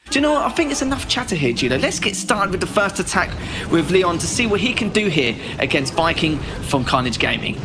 Do you know what? I think it's enough chatter here, Judo. Let's get started with the first attack with Leon to see what he can do here against Viking from Carnage Gaming.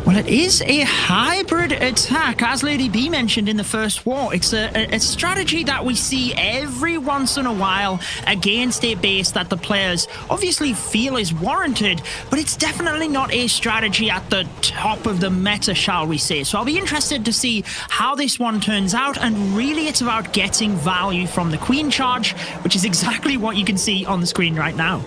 Well, it is a hybrid attack, as Lady B mentioned in the first war. It's a strategy that we see every once in a while against a base that the players obviously feel is warranted, but it's definitely not a strategy at the top of the meta, shall we say. So I'll be interested to see how this one turns out, and really it's about getting value from the Queen charge, which is exactly what you can see on the screen right now.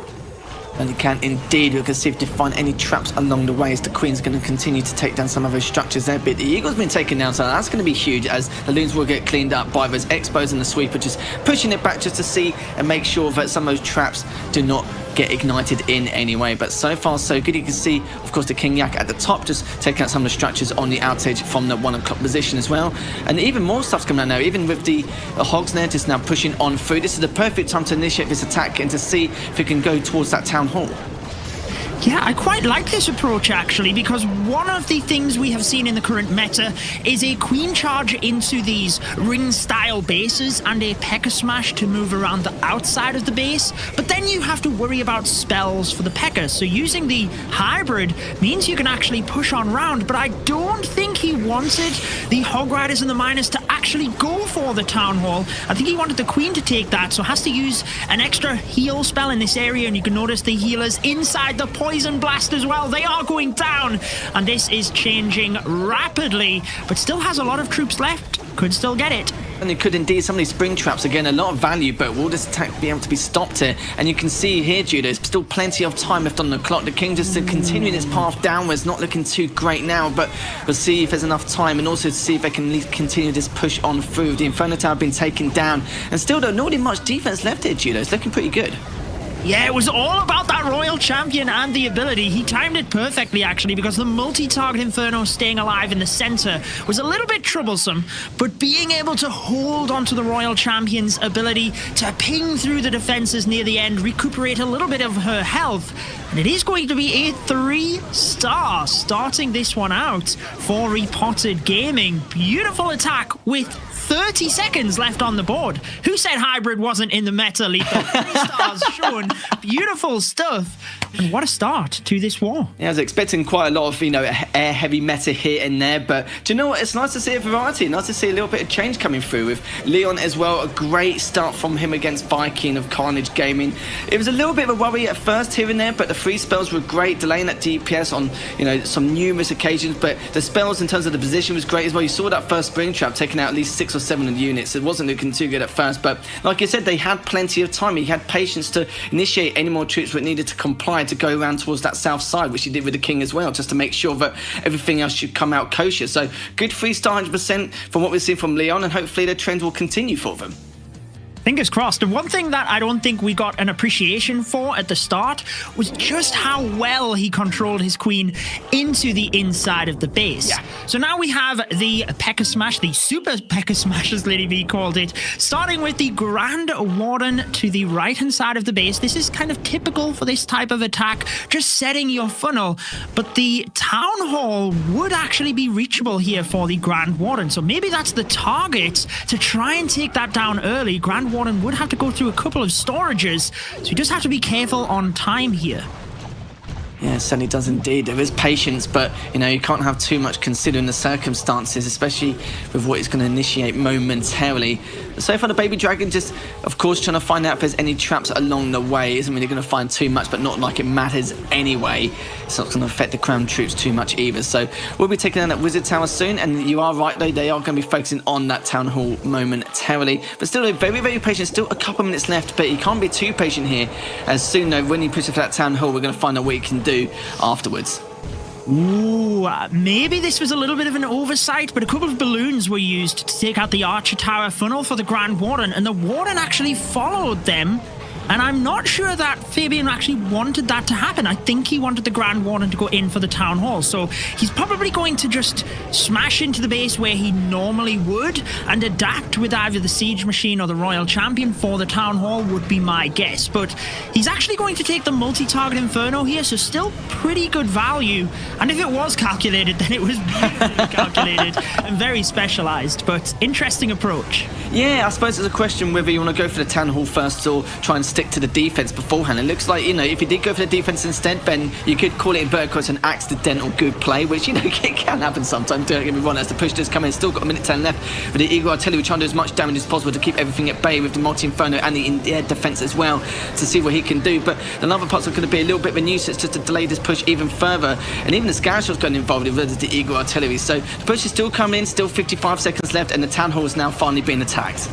And you can indeed. We can see if they find any traps along the way as the Queen's going to continue to take down some of those structures there. But the Eagle's been taken down, so that's going to be huge as the Loons will get cleaned up by those Expos and the Sweeper, just pushing it back just to see and make sure that some of those traps do not get ignited in anyway. But so far so good. You can see, of course, the King Yak at the top just taking out some of the structures on the outage from the 1 o'clock position as well. And even more stuff's coming out now, even with the Hogs there just now pushing on through. This is the perfect time to initiate this attack and to see if we can go towards that town hall. Yeah, I quite like this approach actually, because one of the things we have seen in the current meta is a Queen charge into these ring-style bases and a P.E.K.K.A. smash to move around the outside of the base, but then you have to worry about spells for the P.E.K.K.A. So using the hybrid means you can actually push on round, but I don't think he wanted the Hog Riders and the Miners to actually go for the Town Hall. I think he wanted the Queen to take that, so has to use an extra heal spell in this area, and you can notice the healers inside the Poison Blast as well. They are going down, and this is changing rapidly, but still has a lot of troops left. Could still get it. And it could indeed. Some of these spring traps, again, a lot of value, but will this attack be able to be stopped here? And you can see here, Jude, there's still plenty of time left on the clock. The King just continuing its path downwards, not looking too great now, but we'll see if there's enough time, and also to see if they can at least continue this push on through. The Inferno Tower being taken down, and still don't know much defense left here, Jude. It's looking pretty good. Yeah, it was all about that Royal Champion and the ability. He timed it perfectly, actually, because the multi-target Inferno staying alive in the center was a little bit troublesome, but being able to hold onto the Royal Champion's ability to ping through the defenses near the end, recuperate a little bit of her health, and it is going to be a 3-star starting this one out for Repotted Gaming. Beautiful attack with 30 seconds left on the board. Who said hybrid wasn't in the meta, Lethal? 3 stars shown. Beautiful stuff. And what a start to this war. Yeah, I was expecting quite a lot of, air-heavy meta here and there, but do you know what? It's nice to see a variety. Nice to see a little bit of change coming through with Leon as well. A great start from him against Viking of Carnage Gaming. It was a little bit of a worry at first here and there, but the free spells were great, delaying that DPS on, some numerous occasions, but the spells in terms of the position was great as well. You saw that first spring trap taking out at least 6 or 7 of the units. It wasn't looking too good at first, but like you said, they had plenty of time. He had patience to initiate any more troops that needed to comply to go around towards that south side, which he did with the King as well, just to make sure that everything else should come out kosher. So good 3-star 100% from what we've seen from Leon, and hopefully the trend will continue for them. Fingers crossed. And one thing that I don't think we got an appreciation for at the start was just how well he controlled his Queen into the inside of the base. Yeah. So now we have the P.E.K.K.A. Smash, the Super P.E.K.K.A. Smash, as Lady V called it, starting with the Grand Warden to the right-hand side of the base. This is kind of typical for this type of attack, just setting your funnel. But the Town Hall would actually be reachable here for the Grand Warden. So maybe that's the target, to try and take that down early. Grand Warden would have to go through a couple of storages, so you just have to be careful on time here. Yeah, certainly does indeed. There is patience, but you can't have too much considering the circumstances, especially with what it's going to initiate momentarily. So far, the Baby Dragon just, of course, trying to find out if there's any traps along the way. Isn't really going to find too much, but not like it matters anyway. It's not going to affect the Crown troops too much either. So we'll be taking down that Wizard Tower soon, and you are right, though, they are going to be focusing on that Town Hall momentarily. But still, they're very, very patient. Still a couple of minutes left, but you can't be too patient here. As soon, though, when you push for that Town Hall, we're going to find out what you can do afterwards. Ooh, maybe this was a little bit of an oversight, but a couple of balloons were used to take out the Archer Tower funnel for the Grand Warden, and the Warden actually followed them And I'm not sure that Fabian actually wanted that to happen. I think he wanted the Grand Warden to go in for the Town Hall. So he's probably going to just smash into the base where he normally would and adapt with either the Siege Machine or the Royal Champion for the Town Hall would be my guess. But he's actually going to take the multi-target Inferno here, so still pretty good value. And if it was calculated, then it was beautifully calculated and very specialized. But interesting approach. Yeah, I suppose it's a question whether you want to go for the Town Hall first or try and stick to the defense beforehand. It looks like, if you did go for the defense instead, then you could call it in inverted quotes an accidental good play, which, it can happen sometimes. Don't get me wrong, as the push does come in, still got a minute 10 left. But the Eagle Artillery trying to do as much damage as possible to keep everything at bay with the multi-inferno and the in-air defense as well to see what he can do. But the lava pots are going to be a little bit of a nuisance just to delay this push even further. And even the Scout Shot's gotten involved with the Eagle Artillery. So the push is still coming in, still 55 seconds left, and the Town Hall is now finally being attacked.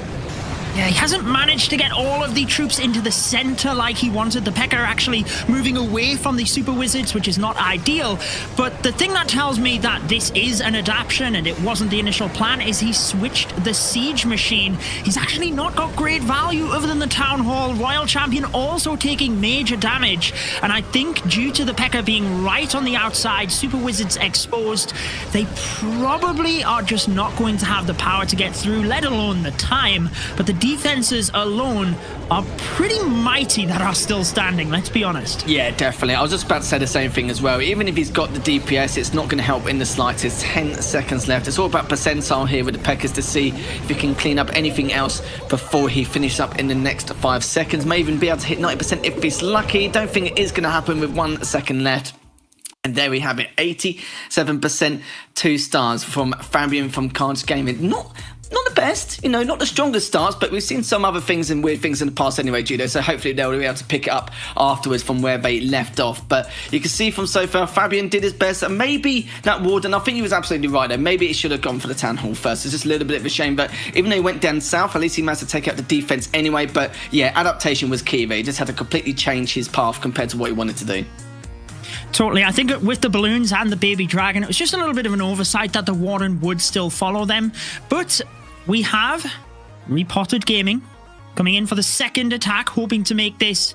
Yeah, he hasn't managed to get all of the troops into the center like he wanted. The P.E.K.K.A. are actually moving away from the Super Wizards, which is not ideal. But the thing that tells me that this is an adaptation and it wasn't the initial plan is he switched the Siege Machine. He's actually not got great value other than the Town Hall. Royal Champion also taking major damage. And I think due to the P.E.K.K.A. being right on the outside, Super Wizards exposed, they probably are just not going to have the power to get through, let alone the time. But the defenses alone are pretty mighty that are still standing, let's be honest. Yeah, definitely. I was just about to say the same thing as well. Even if he's got the DPS, it's not going to help in the slightest. 10 seconds left. It's all about percentile here with the P.E.K.K.A.s to see if he can clean up anything else before he finishes up in the next 5 seconds. May even be able to hit 90% if he's lucky. Don't think it is going to happen with 1 second left. And there we have it, 87%, 2 stars from Fabian from Carnage Gaming. Not the best, not the strongest starts, but we've seen some other things and weird things in the past anyway, Judo, so hopefully they'll be able to pick it up afterwards from where they left off. But you can see from so far, Fabian did his best, and maybe that Warden, I think he was absolutely right there, maybe he should have gone for the Town Hall first. It's just a little bit of a shame, but even though he went down south, at least he managed to take out the defense anyway. But yeah, adaptation was key there. He just had to completely change his path compared to what he wanted to do. Totally. I think with the balloons and the baby dragon, it was just a little bit of an oversight that the Warden would still follow them. But we have Repotted Gaming coming in for the second attack, hoping to make this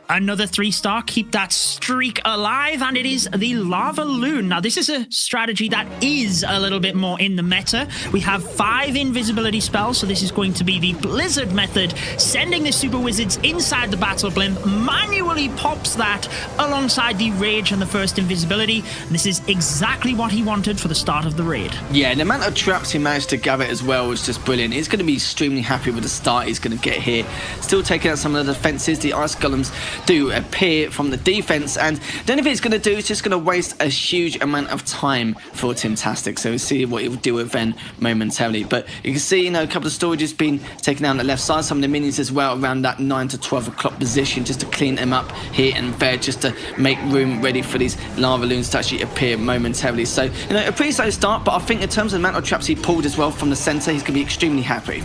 another 3-star, keep that streak alive, and it is the Lava Loon. Now, this is a strategy that is a little bit more in the meta. We have 5 invisibility spells, so this is going to be the Blizzard method, sending the Super Wizards inside the Battle Blimp, manually pops that alongside the Rage and the first invisibility. And this is exactly what he wanted for the start of the raid. Yeah, the amount of traps he managed to gather as well was just brilliant. He's going to be extremely happy with the start he's going to get here. Still taking out some of the defenses. The Ice Golems do appear from the defense, and the only thing he's going to do is just going to waste a huge amount of time for Timtastic. So we'll see what he'll do with then momentarily. But you can see, a couple of storages being taken down on the left side, some of the minions as well around that 9 to 12 o'clock position, just to clean them up here and there, just to make room ready for these lava loons to actually appear momentarily. So, a pretty slow start, but I think in terms of the amount of traps he pulled as well from the center, he's going to be extremely happy.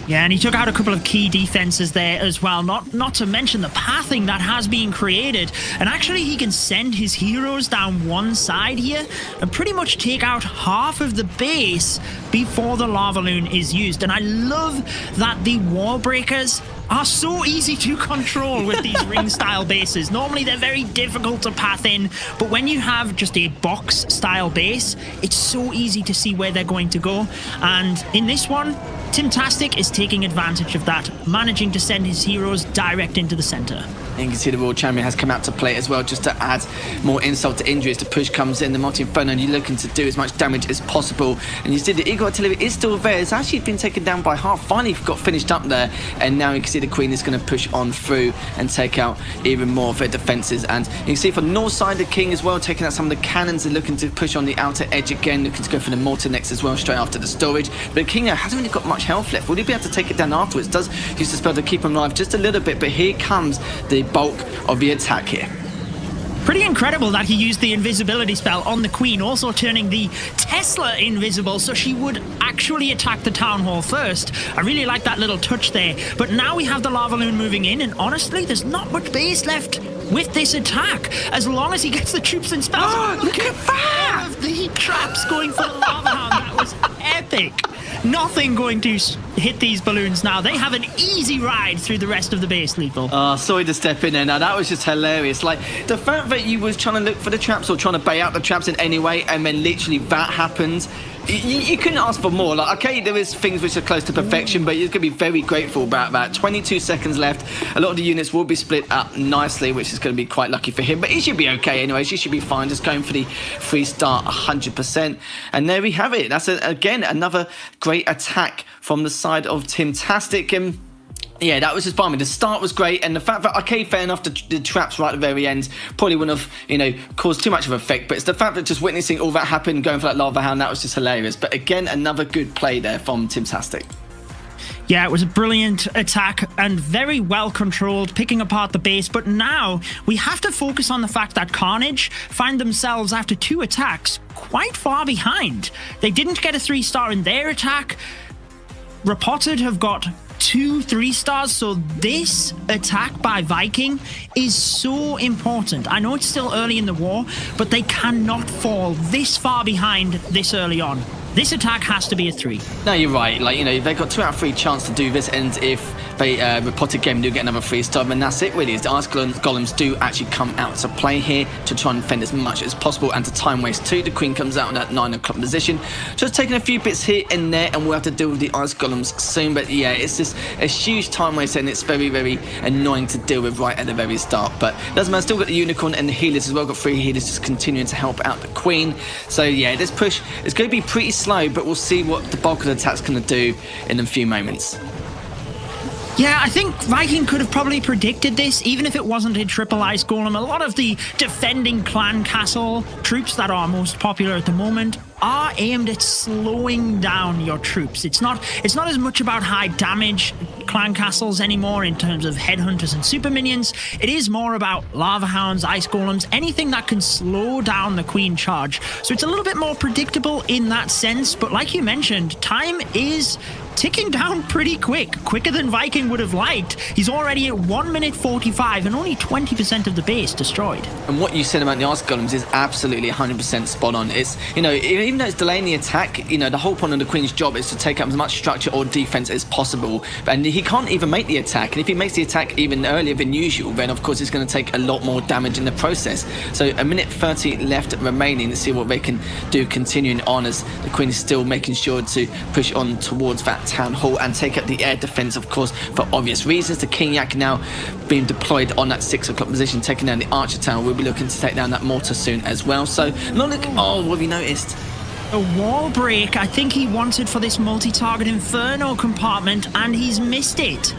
Yeah, and he took out a couple of key defenses there as well, not to mention the pathing that has been created. And actually, he can send his heroes down one side here and pretty much take out half of the base before the Lava Loon is used. And I love that the wall breakers are so easy to control with these ring-style bases. Normally, they're very difficult to path in, but when you have just a box-style base, it's so easy to see where they're going to go. And in this one, Timtastic is taking advantage of that, managing to send his heroes direct into the center. And you can see the World Champion has come out to play as well, just to add more insult to injury as the push comes in. The multi-inferno, and you're looking to do as much damage as possible. And you see the Eagle Artillery is still there. It's actually been taken down by half. Finally got finished up there. And now you can see the Queen is going to push on through and take out even more of their defenses. And you can see from the north side, the King as well, taking out some of the cannons and looking to push on the outer edge again, looking to go for the mortar next as well, straight after the storage. But the King hasn't really got much health left. Will he be able to take it down afterwards? Does use the spell to keep him alive just a little bit, but here comes the bulk of the attack here. Pretty incredible that he used the invisibility spell on the Queen, also turning the Tesla invisible so she would actually attack the Town Hall first. I really like that little touch there. But now we have the Lava Loon moving in, and honestly, there's not much base left with this attack. As long as he gets the troops and spells. Oh, look at that! All of the traps going for the Lava Hound. That was epic. nothing going to hit these balloons now. They have an easy ride through the rest of the base, Lethal. Sorry to step in there. Now, that was just hilarious. Like, the fact that you was trying to look for the traps or trying to bait out the traps in any way, and then literally that happens. You couldn't ask for more. Like, okay, there is things which are close to perfection, but you're going to be very grateful about that. 22 seconds left. A lot of the units will be split up nicely, which is going to be quite lucky for him. But he should be okay anyways. He should be fine. Just going for the free start 100%. And there we have it. That's, again, another great attack from the side of Timtastic. And yeah, that was just by me. The start was great, and the fact that, okay, fair enough, the traps right at the very end probably wouldn't have, you know, caused too much of an effect, but it's the fact that just witnessing all that happen, going for that Lava Hound, that was just hilarious. But again, another good play there from Timtastic. Yeah, it was a brilliant attack and very well controlled, picking apart the base. But now we have to focus on the fact that Carnage find themselves, after 2 attacks, quite far behind. They didn't get a 3-star in their attack. Repotted have got 2 3-stars, so this attack by Viking is so important. I know it's still early in the war, but they cannot fall this far behind this early on. This attack has to be a 3. No, you're right. Like, you know, they've got 2 out of 3 chance to do this, and if they Repotted game do get another 3-star, then that's it really. Is the Ice Golems do actually come out to play here to try and defend as much as possible, and to time waste too. The Queen comes out in that 9 o'clock position, just taking a few bits here and there, and we'll have to deal with the Ice Golems soon. But yeah, it's just a huge time waste, and it's very, very annoying to deal with right at the very start. But doesn't matter, still got the Unicorn and the healers as well. Got 3 healers just continuing to help out the Queen. So yeah, this push is going to be pretty slow, but we'll see what the bulk of the attack's going to do in a few moments. Yeah, I think Viking could have probably predicted this, even if it wasn't a triple ice golem. A lot of the defending clan castle troops that are most popular at the moment are aimed at slowing down your troops. It's not as much about high damage clan castles anymore in terms of headhunters and super minions. It is more about lava hounds, ice golems, anything that can slow down the queen charge. So it's a little bit more predictable in that sense, but like you mentioned, time is ticking down pretty quicker than Viking would have liked. He's already at 1 minute 45 and only 20% of the base destroyed. And what you said about the Ice Golems is absolutely 100% spot on. It's, you know, even though it's delaying the attack, you know, the whole point of the Queen's job is to take up as much structure or defense as possible. And he can't even make the attack. And if he makes the attack even earlier than usual, then of course it's going to take a lot more damage in the process. So 1 minute 30 left remaining to see what they can do continuing on, as the Queen is still making sure to push on towards that town hall and take out the air defense, of course, for obvious reasons. The King Yak now being deployed on that 6 o'clock position, taking down the Archer Tower. We'll be looking to take down that mortar soon as well. So, not looking. Oh, what have you noticed? A wall break, I think he wanted for this multi-target Inferno compartment, and he's missed it.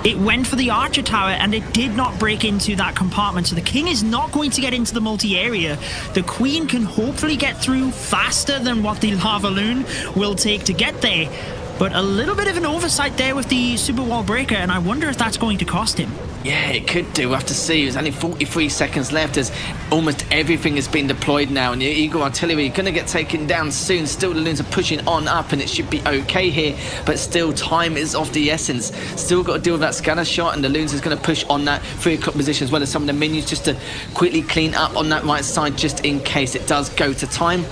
It went for the Archer Tower, and it did not break into that compartment. So the King is not going to get into the multi-area. The Queen can hopefully get through faster than what the Lava Loon will take to get there. But a little bit of an oversight there with the Super Wall Breaker, and I wonder if that's going to cost him. Yeah, it could do. We'll have to see. There's only 43 seconds left as almost everything has been deployed now. And the Eagle Artillery going to get taken down soon. Still, the Loons are pushing on up, and it should be okay here. But still, time is of the essence. Still got to deal with that scanner shot, and the Loons is going to push on that 3 o'clock position, as well as some of the minions, just to quickly clean up on that right side, just in case it does go to time.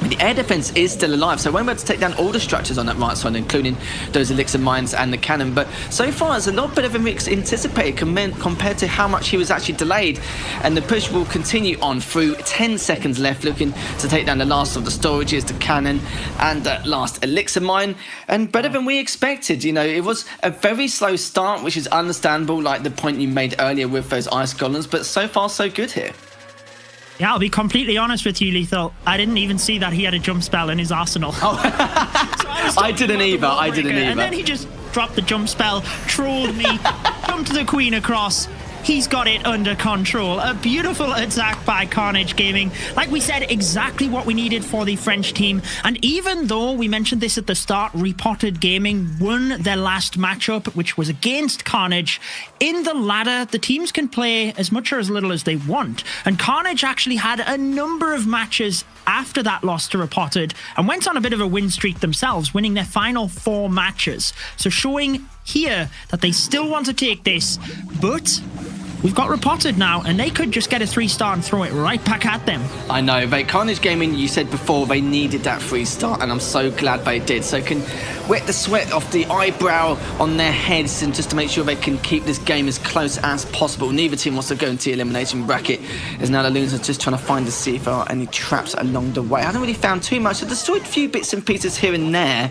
The air defense is still alive, so we're able to take down all the structures on that right side, including those elixir mines and the cannon. But so far, it's a lot better than we anticipated compared to how much he was actually delayed. And the push will continue on through. 10 seconds left, looking to take down the last of the storages, the cannon, and the last elixir mine. And better than we expected. You know, it was a very slow start, which is understandable, like the point you made earlier with those ice golems. But so far, so good here. Yeah, I'll be completely honest with you, Lethal. I didn't even see that he had a jump spell in his arsenal. Oh. So I didn't either. And then he just dropped the jump spell, trolled me, jumped the Queen across. He's got it under control. A beautiful attack by Carnage Gaming. Like we said, exactly what we needed for the French team. And even though we mentioned this at the start, Repotted Gaming won their last matchup, which was against Carnage. In the ladder, the teams can play as much or as little as they want. And Carnage actually had a number of matches after that loss to Repotted and went on a bit of a win streak themselves, winning their final 4 matches. So showing here that they still want to take this, but we've got Repotted now, and they could just get a 3-star and throw it right back at them. I know, Carnage Gaming, you said before they needed that 3-star, and I'm so glad they did. So can wet the sweat off the eyebrow on their heads, and just to make sure they can keep this game as close as possible. Neither team wants to go into the elimination bracket, as now the Loons are just trying to find to see if there are any traps along the way. I haven't really found too much. I destroyed a few bits and pieces here and there,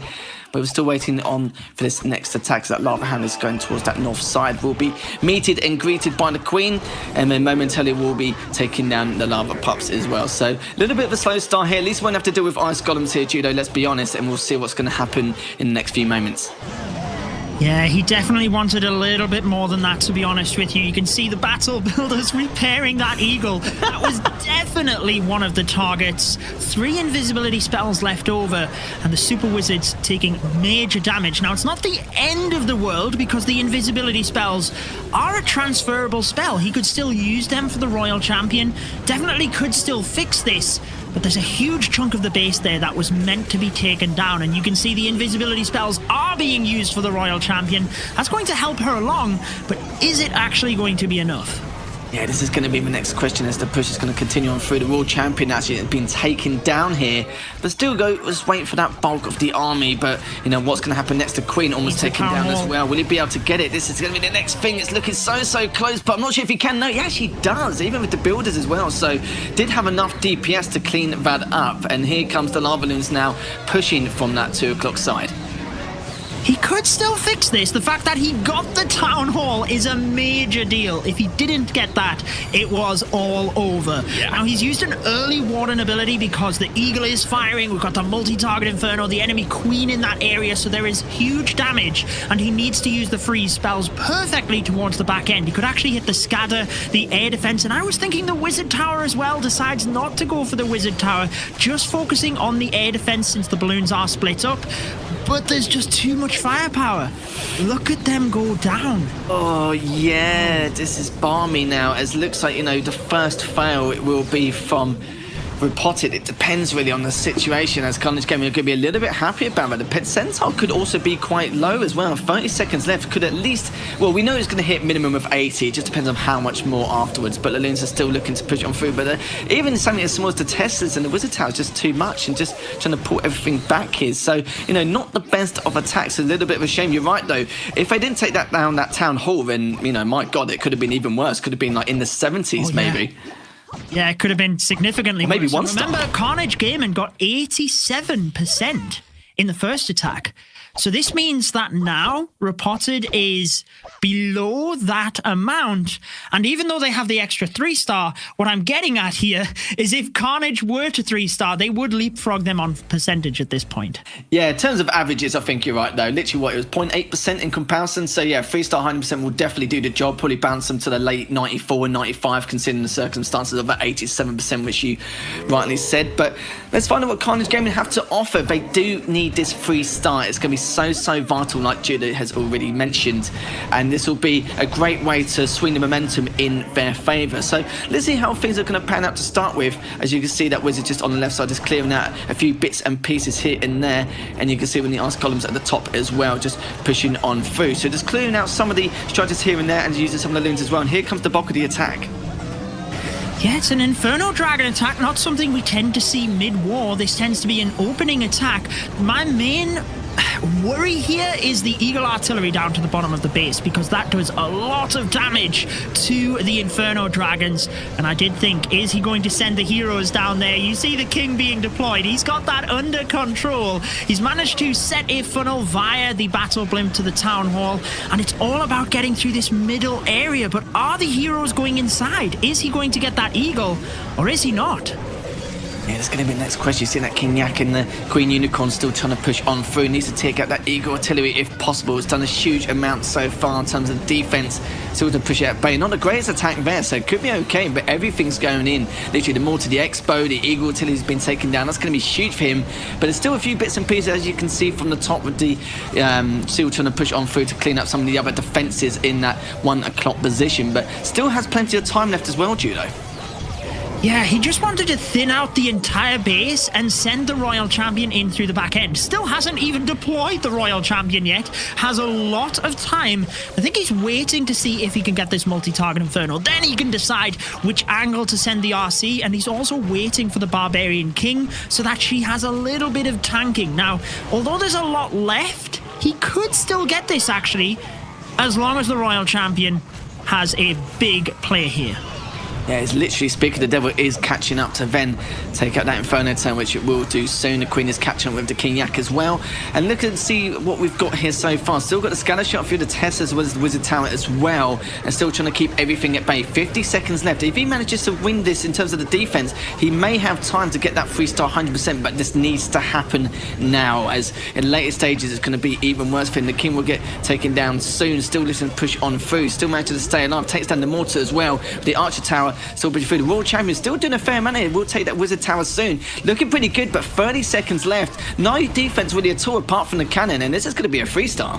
but we're still waiting on for this next attack. So that lava hand is going towards that north side. We'll be meted and greeted by the Queen, and then momentarily we'll be taking down the lava pups as well. So a little bit of a slow start here. At least we won't have to deal with ice golems here, Judo, let's be honest, and we'll see what's going to happen in the next few moments. Yeah, he definitely wanted a little bit more than that, to be honest with you. You can see the battle builders repairing that eagle. That was definitely one of the targets. 3 invisibility spells left over, and the Super Wizards taking major damage. Now, it's not the end of the world, because the invisibility spells are a transferable spell. He could still use them for the Royal Champion. Definitely could still fix this. But there's a huge chunk of the base there that was meant to be taken down, and you can see the invisibility spells are being used for the Royal Champion. That's going to help her along, but is it actually going to be enough? Yeah, this is going to be my next question as the push is going to continue on through. The World Champion actually has been taken down here, but still just waiting for that bulk of the army. But, you know, what's going to happen next? The Queen almost taken down as well. Will he be able to get it? This is going to be the next thing. It's looking so close, but I'm not sure if he can. No, he actually does, even with the builders as well. So did have enough DPS to clean that up. And here comes the Lava Loons now pushing from that 2 o'clock side. He could still fix this. The fact that he got the Town Hall is a major deal. If he didn't get that, it was all over. Yeah. Now, he's used an early Warden ability because the Eagle is firing. We've got the multi-target Inferno, the enemy Queen in that area, so there is huge damage, and he needs to use the freeze spells perfectly towards the back end. He could actually hit the scatter, the air defense, and I was thinking the Wizard Tower as well. Decides not to go for the Wizard Tower, just focusing on the air defense since the balloons are split up. But there's just too much firepower. Look at them go down. Oh, yeah, this is balmy now. As looks like, you know, the first fail it will be from Repotted. It depends really on the situation, as Carnage Gaming are going to be a little bit happy about it. The percentile could also be quite low as well. 30 seconds left could at least, well, we know it's going to hit minimum of 80. It just depends on how much more afterwards. But the Loons are still looking to push on through. But even something as small as the Teslas and the Wizard Tower is just too much, and just trying to pull everything back here. So, you know, not the best of attacks. A little bit of a shame. You're right, though. If they didn't take that down, that Town Hall, then, you know, my God, it could have been even worse. Could have been like in the 70s, maybe. Yeah, it could have been significantly maybe worse. One star. Remember, Carnage Gaming got 87% in the first attack. So this means that now Repotted is below that amount. And even though they have the extra 3-star, what I'm getting at here is if Carnage were to 3-star, they would leapfrog them on percentage at this point. Yeah, in terms of averages, I think you're right, though. Literally, what, it was 0.8% in comparison. So, yeah, 3-star 100% will definitely do the job. Probably bounce them to the late 94 and 95, considering the circumstances of that 87%, which you rightly said. But let's find out what Carnage Gaming have to offer. They do need this 3-star. It's going to be so vital, like Judah has already mentioned, and this will be a great way to swing the momentum in their favour. So let's see how things are going to pan out to start with. As you can see, that Wizard just on the left side just clearing out a few bits and pieces here and there, and you can see when the ice columns at the top as well, just pushing on through. So just clearing out some of the structures here and there, and using some of the Loons as well. And here comes the bulk of the attack. Yeah, it's an Inferno Dragon attack, not something we tend to see mid-war. This tends to be an opening attack. My main worry here is the Eagle Artillery down to the bottom of the base, because that does a lot of damage to the Inferno Dragons. And I did think, is he going to send the heroes down there? You see the King being deployed. He's got that under control. He's managed to set a funnel via the Battle Blimp to the Town Hall, and it's all about getting through this middle area. But are the heroes going inside? Is he going to get that Eagle, or is he not? Yeah, that's going to be the next question. You see that King Yak and the Queen Unicorn still trying to push on through. Needs to take out that Eagle Artillery if possible. It's done a huge amount so far in terms of defense. Still to push it at bay. Not the greatest attack there, so it could be okay, but everything's going in. Literally, the more to the Expo, the Eagle Artillery's been taken down. That's going to be huge for him, but there's still a few bits and pieces, as you can see from the top, with the Seal trying to push on through to clean up some of the other defenses in that 1 o'clock position, but still has plenty of time left as well, Judo. Yeah, he just wanted to thin out the entire base and send the Royal Champion in through the back end. Still hasn't even deployed the Royal Champion yet. Has a lot of time. I think he's waiting to see if he can get this multi-target Inferno. Then he can decide which angle to send the RC, and he's also waiting for the Barbarian King so that she has a little bit of tanking. Now, although there's a lot left, he could still get this, actually, as long as the Royal Champion has a big play here. Yeah, it's literally speaking. The devil is catching up to Ven. Take out that Inferno turn, which it will do soon. The Queen is catching up with the King Yak as well. And look and see what we've got here so far. Still got the scatter shot through the Test as well as the Wizard Tower as well. And still trying to keep everything at bay. 50 seconds left. If he manages to win this in terms of the defense, he may have time to get that 3-star 100%. But this needs to happen now, as in later stages it's going to be even worse for him. The King will get taken down soon. Still listen to push on through. Still manages to stay alive. Takes down the Mortar as well. The Archer Tower still pushing through. The World Champion still doing a fair amount here. We'll take that Wizard Tower soon. Looking pretty good, but 30 seconds left. No defense really at all apart from the cannon, and this is going to be a 3-star.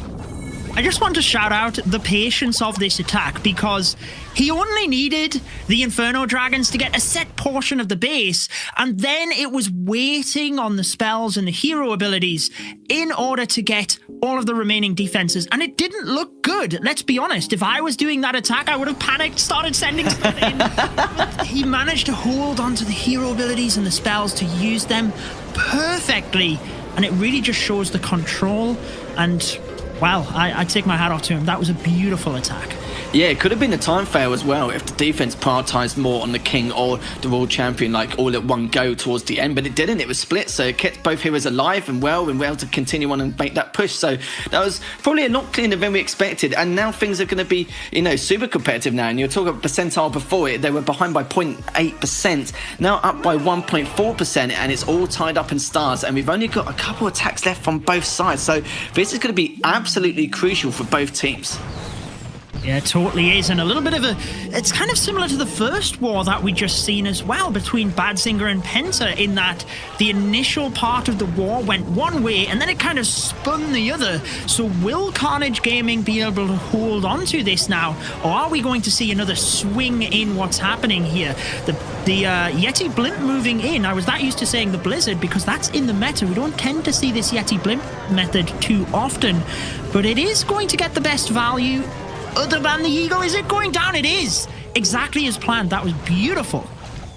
I just want to shout out the patience of this attack, because he only needed the Inferno Dragons to get a set portion of the base, and then it was waiting on the spells and the hero abilities in order to get all of the remaining defenses, and it didn't look good. Let's be honest, if I was doing that attack, I would have panicked, started sending stuff in. But he managed to hold onto the hero abilities and the spells to use them perfectly, and it really just shows the control. And well, I take my hat off to him. That was a beautiful attack. Yeah, it could have been a time fail as well if the defense prioritised more on the King or the World Champion, like all at one go towards the end, but it didn't. It was split, so it kept both heroes alive and well to continue on and make that push. So that was probably a lot cleaner than we expected, and now things are going to be, you know, super competitive now. And you were talking about percentile before it, they were behind by 0.8%, now up by 1.4%, and it's all tied up in stars, and we've only got a couple of attacks left from both sides, so this is going to be absolutely crucial for both teams. Yeah, it totally is, and a little bit of it's kind of similar to the first war that we just seen as well between Badsinger and Penta, in that the initial part of the war went one way and then it kind of spun the other. So will Carnage Gaming be able to hold on to this now, or are we going to see another swing in what's happening here? The Yeti Blimp moving in. I was that used to saying the Blizzard because that's in the meta. We don't tend to see this Yeti Blimp method too often, but it is going to get the best value. Other than the Eagle, is it going down? It is! Exactly as planned. That was beautiful.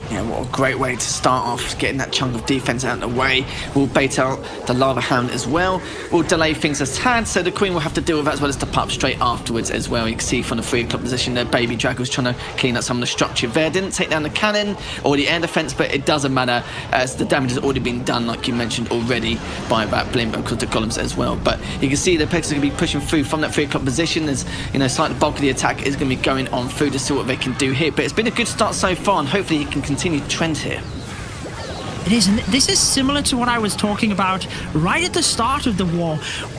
Yeah, what a great way to start off, getting that chunk of defense out of the way. We'll bait out the Lava Hound as well. We'll delay things a tad, so the Queen will have to deal with that, as well as the pup straight afterwards as well. You can see from the 3 o'clock position there, Baby Dragon was trying to clean up some of the structure there. Didn't take down the cannon or the air defense, but it doesn't matter, as the damage has already been done, like you mentioned already, by that Blimp and the columns as well. But you can see the Pegasus are going to be pushing through from that 3 o'clock position, as you know, slightly the bulk of the attack is going to be going on through to see what they can do here. But it's been a good start so far, and hopefully he can continue the trend here. It is, and this is similar to what I was talking about right at the start of the war.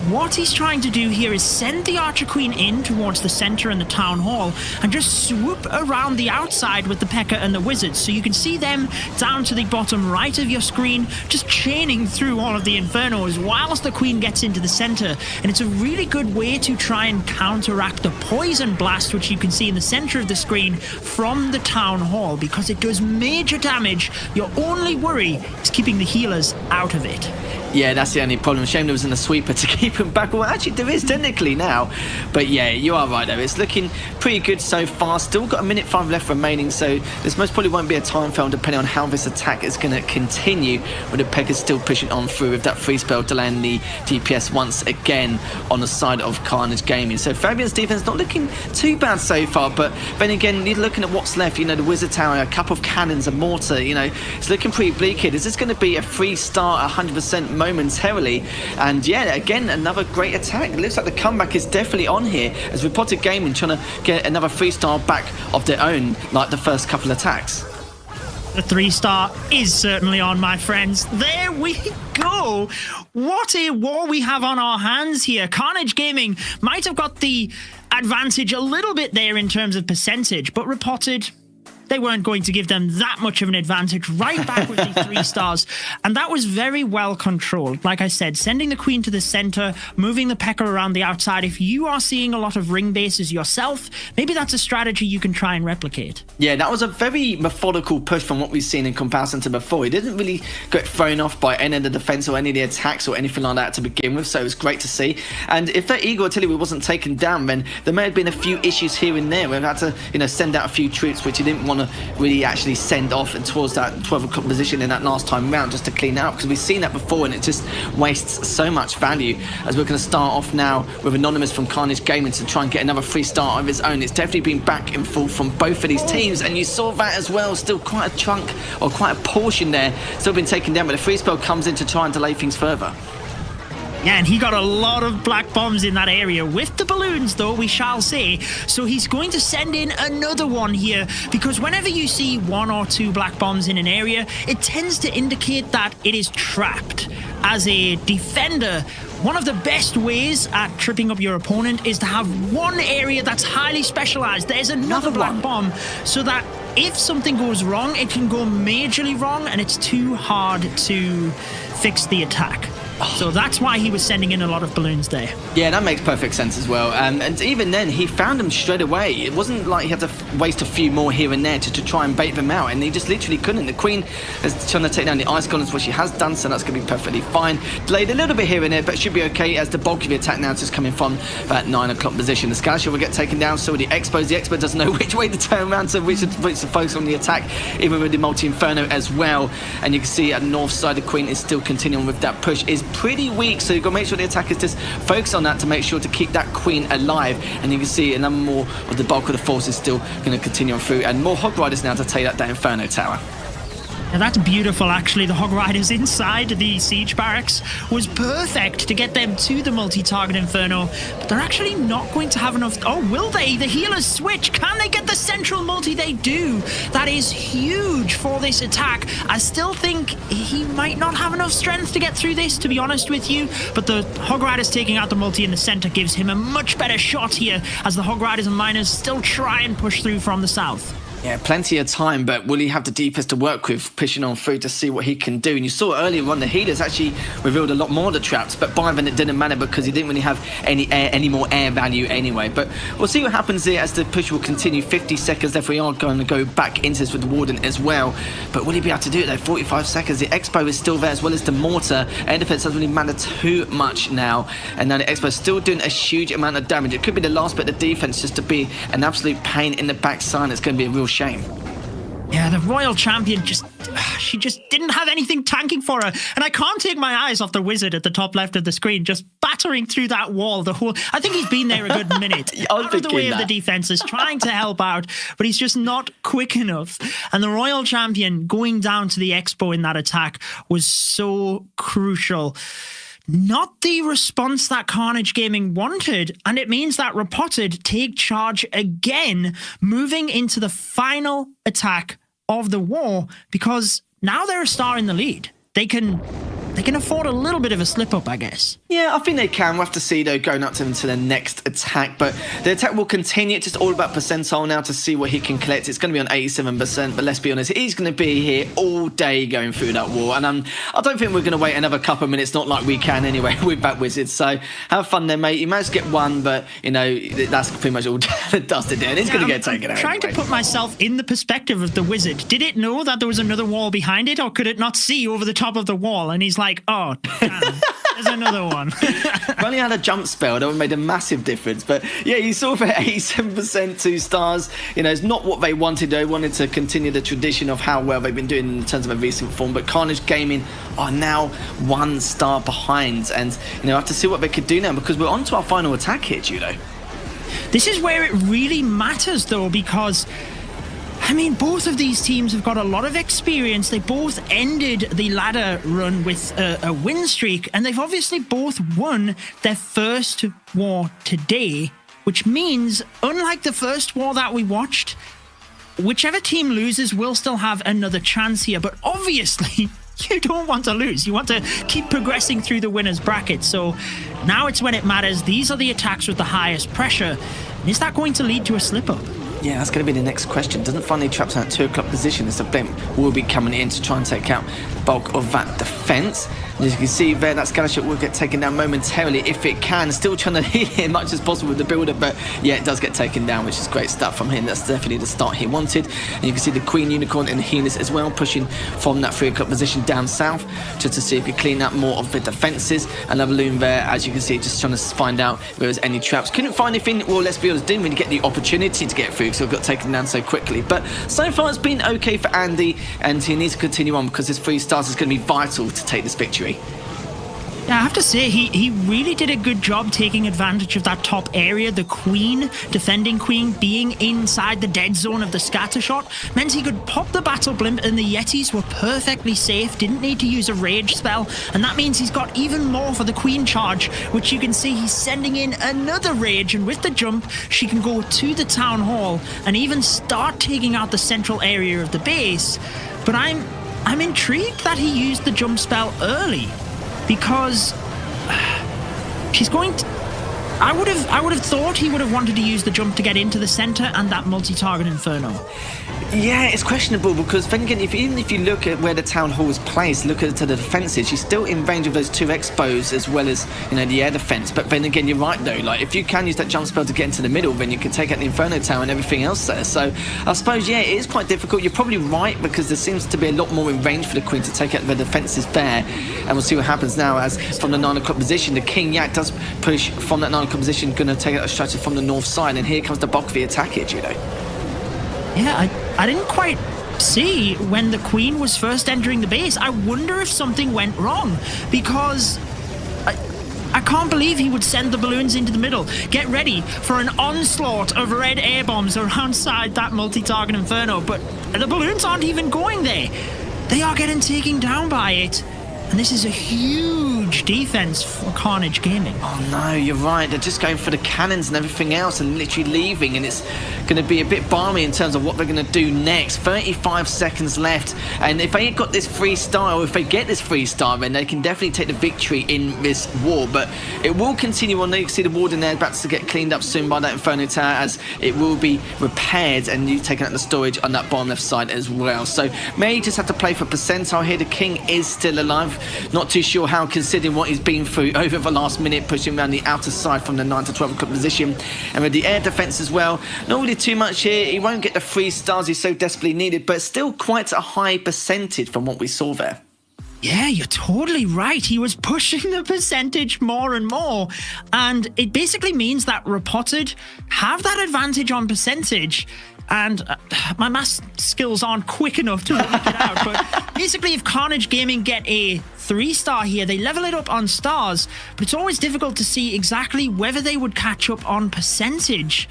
What he's trying to do here is send the Archer Queen in towards the center and the Town Hall and just swoop around the outside with the P.E.K.K.A. and the Wizards. So you can see them down to the bottom right of your screen, just chaining through all of the Infernos whilst the Queen gets into the center. And it's a really good way to try and counteract the Poison Blast, which you can see in the center of the screen from the Town Hall, because it does major damage. Your only worry is keeping the healers out of it. Yeah, that's the only problem. Shame there wasn't a sweeper to keep him back. Well, actually, there is technically now. But yeah, you are right though. It's looking pretty good so far. Still got 1 minute 5 left remaining, so this most probably won't be a time fail depending on how this attack is going to continue. With the P.E.K.K.A. still pushing on through with that free spell, delaying the DPS once again on the side of Carnage Gaming. So Fabian's defense not looking too bad so far, but then again, you're looking at what's left. You know, the Wizard Tower, a couple of cannons, a mortar. You know, it's looking pretty bleak here. Is this going to be a 3-star 100% momentarily? And yeah, again, another great attack. It looks like the comeback is definitely on here, as Repotted Gaming trying to get another 3-star back of their own, like the first couple attacks. The 3-star is certainly on, my friends. There we go. What a war we have on our hands here. Carnage Gaming might have got the advantage a little bit there in terms of percentage, but Repotted they weren't going to give them that much of an advantage. Right back with the 3 stars. And that was very well controlled. Like I said, sending the queen to the center, moving the P.E.K.K.A around the outside. If you are seeing a lot of ring bases yourself, maybe that's a strategy you can try and replicate. Yeah, that was a very methodical push from what we've seen in comparison to before. He didn't really get thrown off by any of the defense or any of the attacks or anything like that to begin with, so it was great to see. And if that Eagle Artillery wasn't taken down, then there may have been a few issues here and there. We've had to, send out a few troops which he didn't want to really actually send off towards that 12 o'clock position in that last time round just to clean out, because we've seen that before and it just wastes so much value. As we're going to start off now with Anonymous from Carnage Gaming to try and get another 3-star of his own. It's definitely been back and forth from both of these teams, and you saw that as well. Still quite a chunk or quite a portion there still been taken down, but the free spell comes in to try and delay things further. Yeah, and he got a lot of black bombs in that area with the balloons, though, we shall say. So he's going to send in another one here, because whenever you see 1 or 2 black bombs in an area, it tends to indicate that it is trapped. As a defender, one of the best ways at tripping up your opponent is to have one area that's highly specialized. There's another black bomb, so that if something goes wrong, it can go majorly wrong, and it's too hard to fix the attack. So that's why he was sending in a lot of balloons there. Yeah, that makes perfect sense as well. And even then, he found them straight away. It wasn't like he had to waste a few more here and there to try and bait them out, and he just literally couldn't. The Queen is trying to take down the Ice Golems, which she has done, so that's going to be perfectly fine. Delayed a little bit here and there, but should be okay, as the bulk of the attack now is just coming from that 9 o'clock position. The Scourge will get taken down, so the Expos. The Expo doesn't know which way to turn around, so which to focus on the attack, even with the Multi-Inferno as well. And you can see at the north side, the Queen is still continuing with that push. Is pretty weak, so you've got to make sure the attackers just focus on that to make sure to keep that Queen alive. And you can see a number more of the bulk of the force is still going to continue on through, and more Hog Riders now to take that down Inferno Tower. Now that's beautiful, actually. The Hog Riders inside the siege barracks was perfect to get them to the multi-target Inferno, but they're actually not going to have enough. Oh, will they? The healers switch. Can they get the central multi? They do. That is huge for this attack. I still think he might not have enough strength to get through this, to be honest with you, but the Hog Riders taking out the multi in the center gives him a much better shot here, as the Hog Riders and Miners still try and push through from the south. Yeah, plenty of time, but will he have the DPS to work with, pushing on through to see what he can do? And you saw earlier on, the healers actually revealed a lot more of the traps, but by then it didn't matter because he didn't really have any more air value anyway. But we'll see what happens here as the push will continue. 50 seconds left. We are going to go back into this with the Warden as well. But will he be able to do it though? 45 seconds. The Expo is still there, as well as the Mortar. Air defense doesn't really matter too much now. And now the Expo is still doing a huge amount of damage. It could be the last bit of defense just to be an absolute pain in the backside. It's going to be a real shame. Yeah, the Royal Champion she just didn't have anything tanking for her. And I can't take my eyes off the Wizard at the top left of the screen, just battering through that wall the whole... I think he's been there a good minute. Out of the way of the defenses, trying to help out, but he's just not quick enough. And the Royal Champion going down to the Expo in that attack was so crucial. Not the response that Carnage Gaming wanted, and it means that Repotted take charge again, moving into the final attack of the war, because now they're a star in the lead. They can afford a little bit of a slip-up, I guess. Yeah, I think they can. We'll have to see, though, going up to them to the next attack. But the attack will continue. It's just all about percentile now to see what he can collect. It's going to be on 87%, but let's be honest, he's going to be here all day going through that war. And I don't think we're going to wait another couple of minutes, not like we can anyway with that Wizard. So have fun there, mate. You managed to get one, but, that's pretty much all dusted there. And he's going to get taken out. I'm trying to put myself in the perspective of the Wizard. Did it know that there was another wall behind it, or could it not see over the top of the wall? And he's like, oh, damn, there's another one. If only had a jump spell, that would have made a massive difference. But yeah, you saw for 87%, 2 stars. It's not what they wanted. They wanted to continue the tradition of how well they've been doing in terms of a recent form. But Carnage Gaming are now 1 star behind. And, have to see what they could do now, because we're on to our final attack here, Judo. This is where it really matters, though, because... both of these teams have got a lot of experience. They both ended the ladder run with a win streak, and they've obviously both won their first war today, which means, unlike the first war that we watched, whichever team loses will still have another chance here. But obviously, you don't want to lose. You want to keep progressing through the winner's bracket. So now it's when it matters. These are the attacks with the highest pressure. And is that going to lead to a slip-up? Yeah, that's going to be the next question. Doesn't find any traps in that 2 o'clock position as the blimp will be coming in to try and take out the bulk of that defence. As you can see there, that Scholarship will get taken down momentarily if it can. Still trying to hit as much as possible with the builder, but yeah, it does get taken down, which is great stuff from him. That's definitely the start he wanted. And you can see the Queen, Unicorn and Healers as well, pushing from that 3 o'clock position down south, just to see if he can clean up more of the defences. Another loon there, as you can see, just trying to find out if there was any traps. Couldn't find anything. Well, let's be honest, didn't really get the opportunity to get through because it got taken down so quickly. But so far it's been okay for Andy, and he needs to continue on because his 3 stars is going to be vital to take this victory. Yeah, I have to say, he really did a good job taking advantage of that top area. The Queen, defending Queen, being inside the dead zone of the scatter shot meant he could pop the Battle Blimp, and the Yetis were perfectly safe, didn't need to use a rage spell, and that means he's got even more for the Queen charge, which you can see he's sending in another rage, and with the jump, she can go to the Town Hall and even start taking out the central area of the base. But I'm intrigued that he used the jump spell early, because she's going to... I would have thought he would have wanted to use the jump to get into the center and that multi-target Inferno. Yeah, it's questionable because then again, even if you look at where the Town Hall is placed, look at to the defences, she's still in range of those 2 expos as well as, you know, the air defence. But then again, you're right though, like if you can use that jump spell to get into the middle, then you can take out the Inferno Tower and everything else there. So I suppose, yeah, it is quite difficult. You're probably right because there seems to be a lot more in range for the Queen to take out the defences there. And we'll see what happens now as from the 9 o'clock position, the King Yak does push from that 9 o'clock position, going to take out a strategy from the north side. And here comes the bulk of the attack here, Judo. Yeah, I didn't quite see when the Queen was first entering the base. I wonder if something went wrong, because I can't believe he would send the balloons into the middle. Get ready for an onslaught of red air bombs around that multi-target Inferno, but the balloons aren't even going there. They are getting taken down by it. And this is a huge defense for Carnage Gaming. Oh no, you're right. They're just going for the cannons and everything else and literally leaving, and it's going to be a bit balmy in terms of what they're going to do next. 35 seconds left, and if they got this 3 star, or if they get this 3 star, then they can definitely take the victory in this war. But it will continue on. You can see the ward in there about to get cleaned up soon by that Inferno Tower, as it will be repaired and you taking out the storage on that bottom left side as well. So may just have to play for percentile here. The King is still alive. Not too sure how, considering what he's been through over the last minute, pushing around the outer side from the 9 to 12 o'clock position. And with the air defense as well, not really too much here. He won't get the 3 stars he so desperately needed, but still quite a high percentage from what we saw there. Yeah, you're totally right. He was pushing the percentage more and more. And it basically means that Repotted have that advantage on percentage. And my math skills aren't quick enough to work it out. But basically, if Carnage Gaming get a 3 star here, they level it up on stars. But it's always difficult to see exactly whether they would catch up on percentage.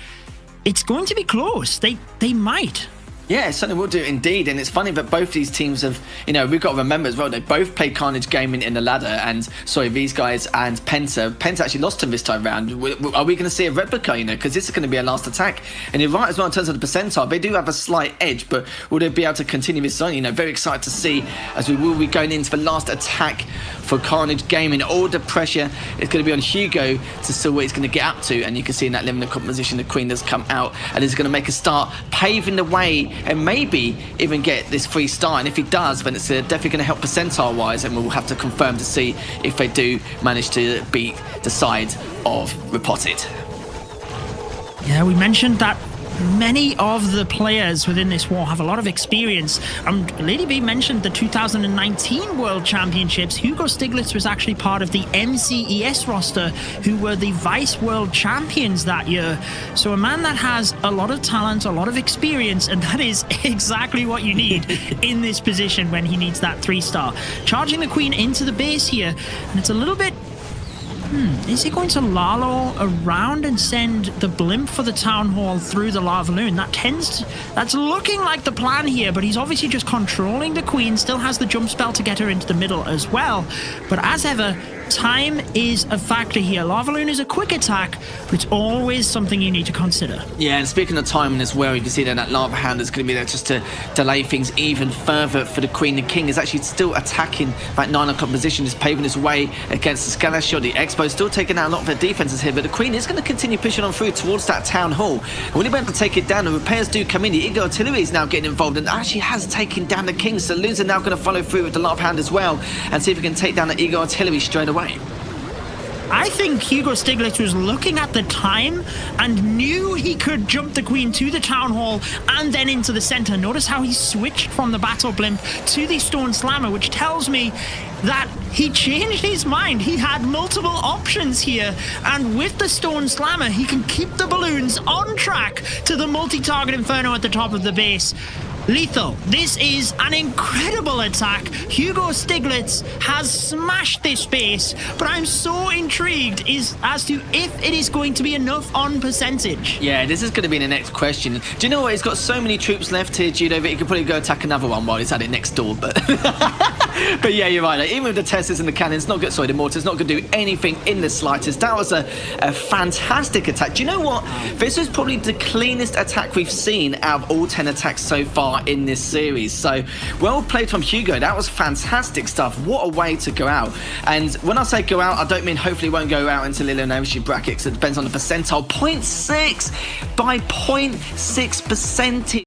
It's going to be close. They might. Yeah, it certainly will do indeed. And it's funny that both these teams have, you know, we've got to remember as well, they both played Carnage Gaming in the ladder, and sorry, these guys and Penta actually lost him this time round. Are we going to see a replica, you know, because this is going to be a last attack? And you're right as well in terms of the percentile, they do have a slight edge, but will they be able to continue this on? You know, very excited to see as we will be going into the last attack for Carnage Gaming. All the pressure is going to be on Hugo to see what he's going to get up to, and you can see in that 11 o'clock position, the Queen does come out and is going to make a start, paving the way and maybe even get this 3 star. And if he does, then it's definitely going to help percentile wise, and we'll have to confirm to see if they do manage to beat the side of Repotted. Yeah, we mentioned that many of the players within this war have a lot of experience. Lady B mentioned the 2019 World Championships. Hugo Stiglitz was actually part of the MCES roster, who were the Vice World Champions that year. So a man that has a lot of talent, a lot of experience, and that is exactly what you need in this position when he needs that 3 star. Charging the Queen into the base here, and it's a little bit... is he going to Lalo around and send the blimp for the Town Hall through the lava loon? That's looking like the plan here, but he's obviously just controlling the Queen, still has the jump spell to get her into the middle as well. But as ever, time is a factor here. Lava Loon is a quick attack, but it's always something you need to consider. Yeah, and speaking of timing as well, you can see that Lava Hound is going to be there just to delay things even further for the Queen. The King is actually still attacking that 9 o'clock position, is paving his way against the Skalash. The Expo still taking out a lot of their defenses here, but the Queen is going to continue pushing on through towards that Town Hall. And when you're able to take it down, the repairs do come in. The Eagle Artillery is now getting involved and actually has taken down the King. So Loons are now going to follow through with the Lava Hound as well and see if we can take down the Eagle Artillery straight away. I think Hugo Stiglitz was looking at the time and knew he could jump the Queen to the Town Hall and then into the center. Notice how he switched from the Battle Blimp to the Stone Slammer, which tells me that he changed his mind. He had multiple options here, and with the Stone Slammer, he can keep the balloons on track to the multi-target Inferno at the top of the base. Lethal, this is an incredible attack. Hugo Stiglitz has smashed this base, but I'm so intrigued as to if it is going to be enough on percentage. Yeah, this is going to be the next question. Do you know what? He's got so many troops left here, Judo, that he could probably go attack another one while he's at it next door. But but yeah, you're right. Like, even with the Teslas and the cannons, not good. Sorry, the mortars, not going to do anything in the slightest. That was a fantastic attack. Do you know what? This was probably the cleanest attack we've seen out of all 10 attacks so far in this series. So well played from Hugo. That was fantastic stuff. What a way to go out. And when I say go out, I don't mean hopefully won't go out until elimination brackets. It depends on the percentile. 0.6 by 0.6 percentage.